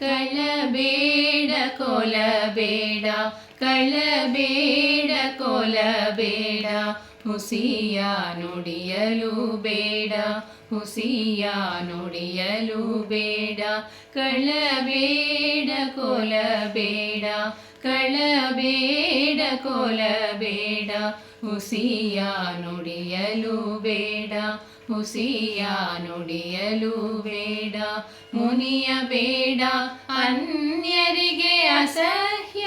ಕಳಬೇಡ ಕೊಲಬೇಡ ಕಳಬೇಡ ಕೊಲಬೇಡ ಹುಸಿಯ ನುಡಿಯಲು ಬೇಡ ಹುಸಿಯ ನುಡಿಯಲು ಬೇಡ ಕಳಬೇಡ ಕೊಲಬೇಡ ಕಳಬೇಡ ಕೊಲಬೇಡ ಹುಸಿಯ ನುಡಿಯಲು ಬೇಡ ಹುಸಿಯ ನುಡಿಯಲು ಬೇಡ ಮುನಿಯ ಬೇಡ ಅನ್ಯರಿಗೆ ಅಸಹ್ಯ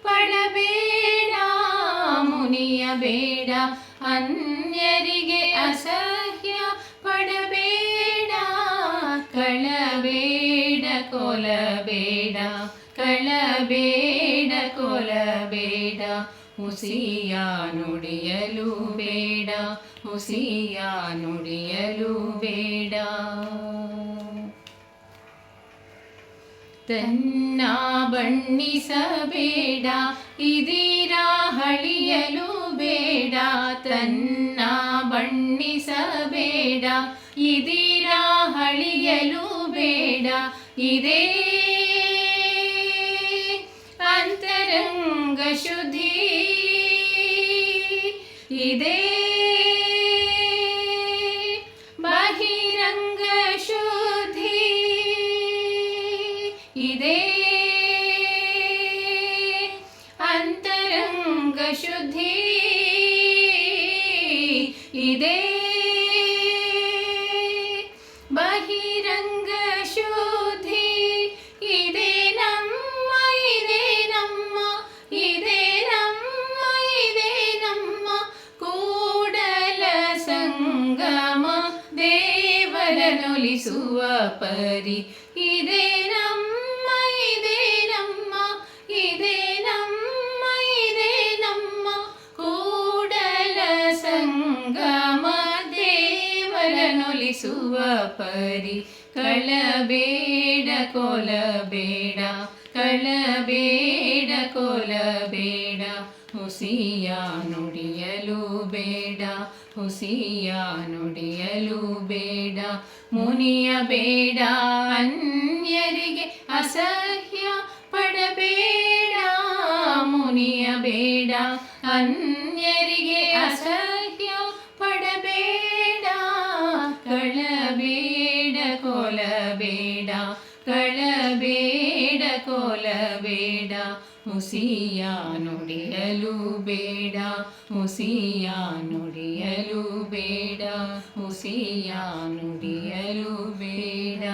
ಪಡಬೇಡ ಮುನಿಯ ಬೇಡ ಅನ್ಯರಿಗೆ ಅಸಹ್ಯ ಪಡಬೇಡ ಕಳಬೇಡ ಕೊಲಬೇಡ ಕಳಬೇಡ ಕೊಲಬೇಡ ಹುಸಿಯ ನುಡಿಯಲು ಬೇಡ ಹುಸಿಯ ನುಡಿಯಲು ಬೇಡ ತನ್ನ ಬಣ್ಣಿಸಬೇಡ ಇದೀರ ಹಳಿಯಲು ಬೇಡ ತನ್ನ ಬಣ್ಣಿಸಬೇಡ ಇದೀರ ಹಳಿಯಲು ಬೇಡ ಇದೇ ಅಂತರಂಗ ಶುದ್ಧಿ ಇದೇ ಬಹಿರಂಗ ಶುದ್ಧಿ ಇದೇ ಅಂತರಂಗ ಶುದ್ಧಿ ಇದೇ ಬಹಿರಂಗ ಶುದ್ಧಿ ಇದೇ ನಮ್ಮ ಇದೇ ನಮ್ಮ ಇದೇ ನಮ್ಮ ಇದೇ ನಮ್ಮ ಕೂಡಲ ಸಂಗಮ ದೇವರನೊಲಿಸುವ ಪರಿ ಇದೇ ನಮ್ಮ ಇದೇ ನಮ್ಮ ಇದೇ ನಮ್ಮ ಇದೇ ನಮ್ಮ ಕೂಡಲ ಸಂಗಮ ದೇವರನೊಲಿಸುವ ಪರಿ ಕಳಬೇಡ ಕೊಲಬೇಡ ಕಳಬೇಡ ಕೊಲಬೇಡ ಹುಸಿಯ ನುಡಿಯಲು ಬೇಡ ಹುಸಿಯ ನುಡಿಯಲು ಬೇಡ ಮುನಿಯ ಬೇಡ ಅನ್ಯರಿಗೆ ಅಸಹ್ಯ ಪಡಬೇಡ ಮುನಿಯ ಬೇಡ ಅನ್ಯರಿಗೆ ಅಸಹ್ಯ ಪಡಬೇಡ ಕಳಬೇಡ ಕೊಲಬೇಡ ಕಳಬೇಡ ಕೊಲಬೇಡ ಹುಸಿಯ ನುಡಿಯಲು ಬೇಡ ಹುಸಿಯ ನುಡಿಯಲು ಬೇಡ ಹುಸಿಯ ನುಡಿಯಲು ಬೇಡ.